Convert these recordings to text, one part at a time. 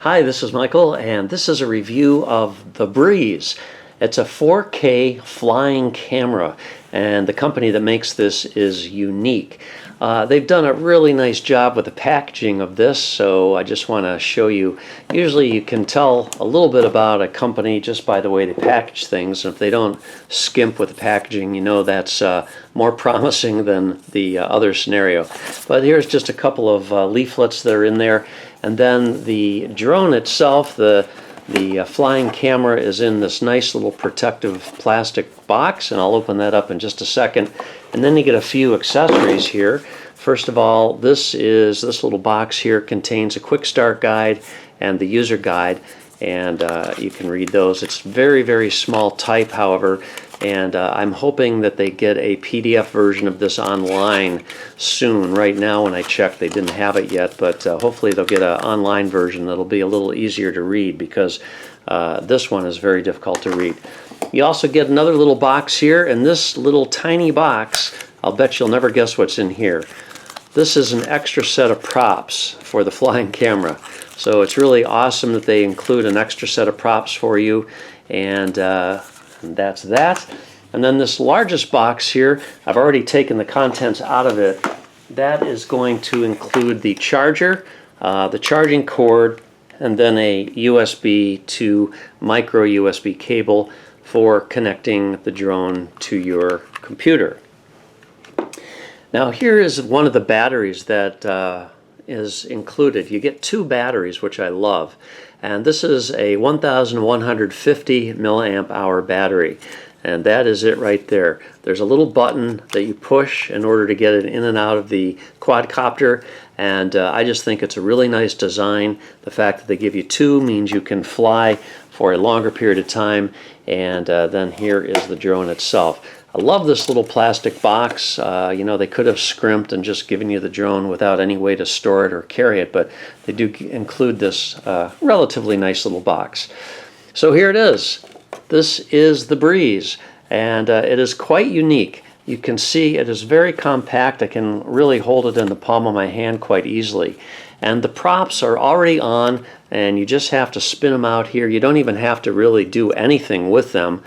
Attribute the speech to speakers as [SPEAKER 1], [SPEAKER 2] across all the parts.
[SPEAKER 1] Hi, this is Michael, and this is a review of the Breeze. It's a 4K flying camera, and the company that makes this is Yuneec. They've done a really nice job with the packaging of this, so I just want to show you. Usually you can tell a little bit about a company just by the way they package things, and if they don't skimp with the packaging, you know that's more promising than the other scenario. But here's just a couple of leaflets that are in there. And then the drone itself, the flying camera, is in this nice little protective plastic box, and I'll open that up in just a second. And then you get a few accessories here. First of all, this little box here contains a Quickstart guide and the user guide, and you can read those. It's very, very small type, however, and I'm hoping that they get a PDF version of this online soon. Right now, when I checked, they didn't have it yet, but hopefully they'll get an online version that'll be a little easier to read, because this one is very difficult to read. You also get another little box here, and this little tiny box, I'll bet you'll never guess what's in here. This is an extra set of props for the flying camera. So it's really awesome that they include an extra set of props for you, and that's that. And then this largest box here, I've already taken the contents out of it. That is going to include the charger, the charging cord, and then a USB to micro USB cable for connecting the drone to your computer. Now here is one of the batteries that is included. You get two batteries, which I love, and this is a 1150 milliamp hour battery, and that is it right there. There's a little button that you push in order to get it in and out of the quadcopter, and I just think it's a really nice design. The fact that they give you two means you can fly for a longer period of time, and then here is the drone itself. I love this little plastic box. You know, they could have scrimped and just given you the drone without any way to store it or carry it, but they do include this relatively nice little box. So here it is. This is the Breeze, and it is quite unique. You can see it is very compact. I can really hold it in the palm of my hand quite easily. And the props are already on, and you just have to spin them out here. You don't even have to really do anything with them,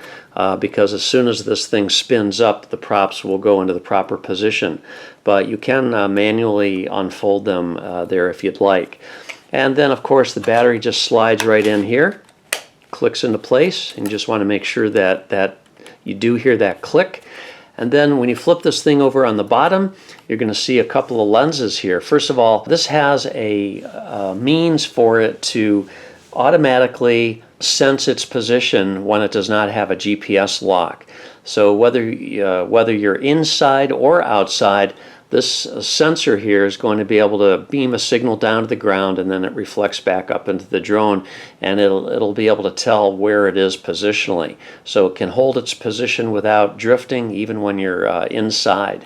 [SPEAKER 1] because as soon as this thing spins up, the props will go into the proper position. But you can manually unfold them there if you'd like. And then, of course, the battery just slides right in here, clicks into place, and you just want to make sure that you do hear that click. And then when you flip this thing over on the bottom, you're going to see a couple of lenses here. First of all, this has a means for it to automatically sense its position when it does not have a GPS lock. So whether you're inside or outside, this sensor here is going to be able to beam a signal down to the ground, and then it reflects back up into the drone, and it'll be able to tell where it is positionally. So it can hold its position without drifting even when you're inside.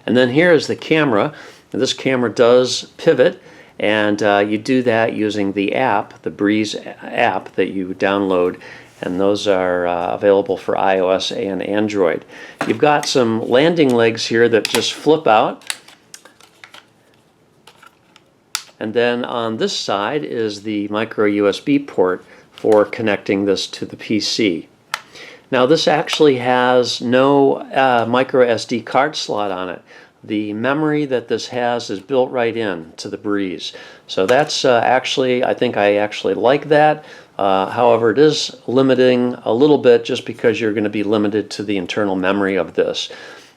[SPEAKER 1] And then here is the camera. This camera does pivot, and you do that using the app, the Breeze app that you download, and those are available for iOS and Android. You've got some landing legs here that just flip out, and then on this side is the micro USB port for connecting this to the PC. Now this actually has no micro SD card slot on it. The memory that this has is built right in to the Breeze. So that's actually, I think I actually like that. However, it is limiting a little bit just because you're going to be limited to the internal memory of this.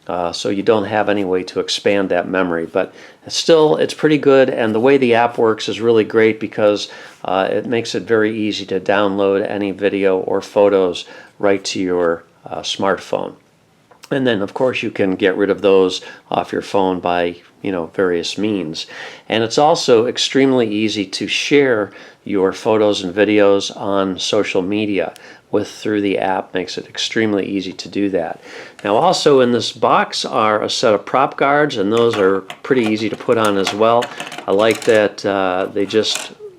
[SPEAKER 1] So you don't have any way to expand that memory. But still, it's pretty good, and the way the app works is really great because it makes it very easy to download any video or photos right to your smartphone. And then, of course, you can get rid of those off your phone by, various means. And it's also extremely easy to share your photos and videos on social media through the app. Makes it extremely easy to do that. Now, also in this box are a set of prop guards, and those are pretty easy to put on as well. I like that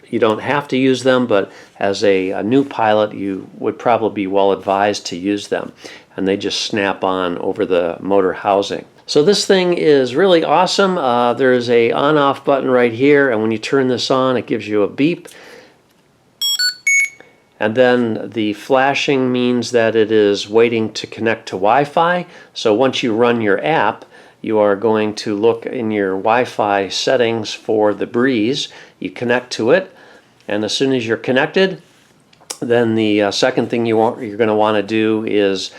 [SPEAKER 1] you don't have to use them, but as a new pilot, you would probably be well advised to use them. And they just snap on over the motor housing. So this thing is really awesome. There's a on-off button right here, and when you turn this on, it gives you a beep. And then the flashing means that it is waiting to connect to Wi-Fi. So once you run your app, you are going to look in your Wi-Fi settings for the Breeze. You connect to it, and as soon as you're connected, then the second thing you're going to want to do is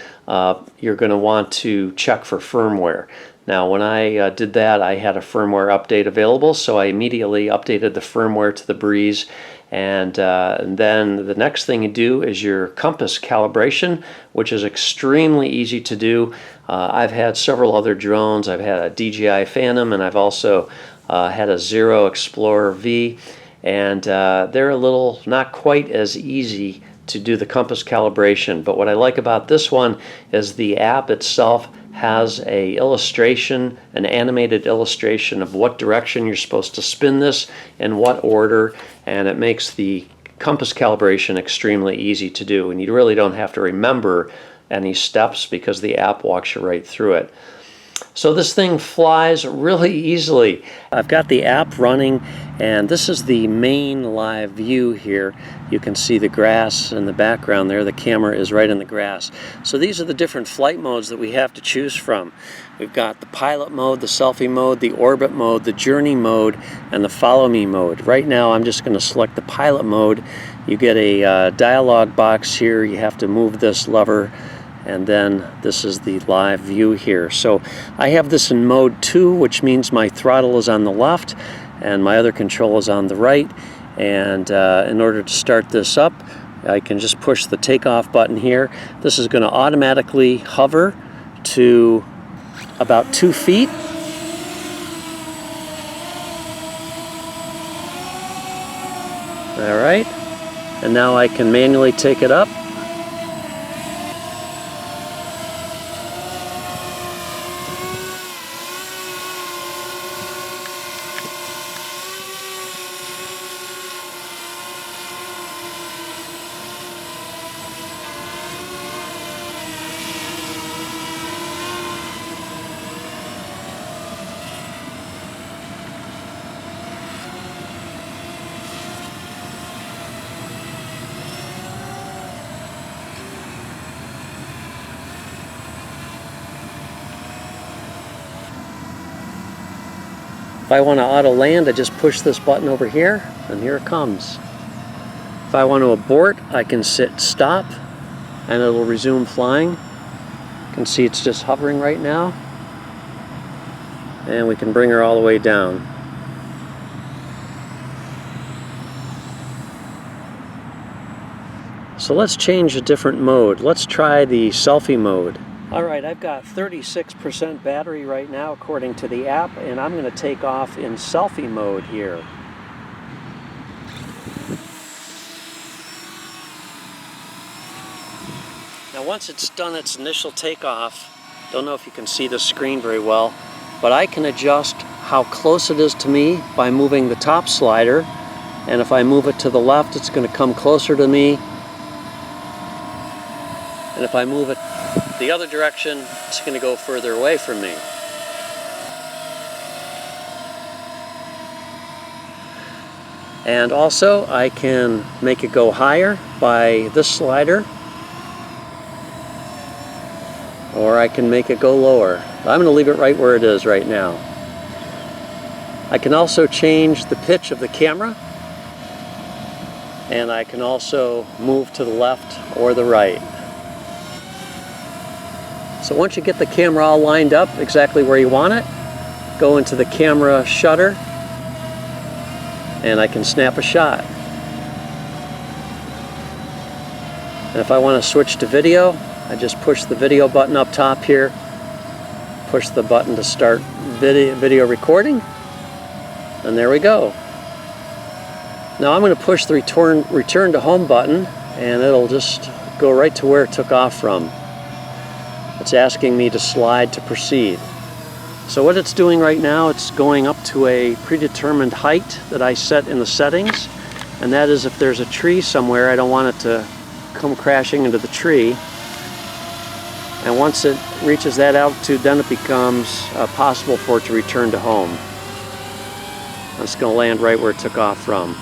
[SPEAKER 1] you're going to want to check for firmware. Now, when I did that, I had a firmware update available, so I immediately updated the firmware to the Breeze. And then the next thing you do is your compass calibration, which is extremely easy to do. I've had several other drones. I've had a DJI Phantom, and I've also had a Xiro Xplorer V, and they're a little not quite as easy to do the compass calibration. But what I like about this one is the app itself has a illustration, an animated illustration of what direction you're supposed to spin this, in what order, and it makes the compass calibration extremely easy to do, and you really don't have to remember any steps because the app walks you right through it. So this thing flies really easily. I've got the app running, and this is the main live view here. You can see the grass in the background there. The camera is right in the grass. So these are the different flight modes that we have to choose from. We've got the pilot mode, the selfie mode, the orbit mode, the journey mode, and the follow me mode. Right now I'm just going to select the pilot mode. You get a dialog box here. You have to move this lever, and then this is the live view here. So I have this in mode 2, which means my throttle is on the left and my other control is on the right. And in order to start this up, I can just push the takeoff button here. This is going to automatically hover to about 2 feet. All right, and now I can manually take it up. If I want to auto land, I just push this button over here, and here it comes. If I want to abort, I can sit stop, and it'll resume flying. You can see it's just hovering right now. And we can bring her all the way down. So let's change a different mode. Let's try the selfie mode. Alright, I've got 36% battery right now according to the app, and I'm going to take off in selfie mode here. Now once it's done its initial takeoff, don't know if you can see the screen very well, but I can adjust how close it is to me by moving the top slider, and if I move it to the left, it's going to come closer to me, and if I move it the other direction, it's going to go further away from me. And also I can make it go higher by this slider, or I can make it go lower. I'm going to leave it right where it is right now. I can also change the pitch of the camera, and I can also move to the left or the right. So once you get the camera all lined up exactly where you want it, go into the camera shutter, and I can snap a shot. And if I want to switch to video, I just push the video button up top here, push the button to start video recording, and there we go. Now I'm going to push the return to home button, and it'll just go right to where it took off from. It's asking me to slide to proceed. So what it's doing right now, it's going up to a predetermined height that I set in the settings, and that is if there's a tree somewhere, I don't want it to come crashing into the tree. And once it reaches that altitude, then it becomes possible for it to return to home. It's going to land right where it took off from.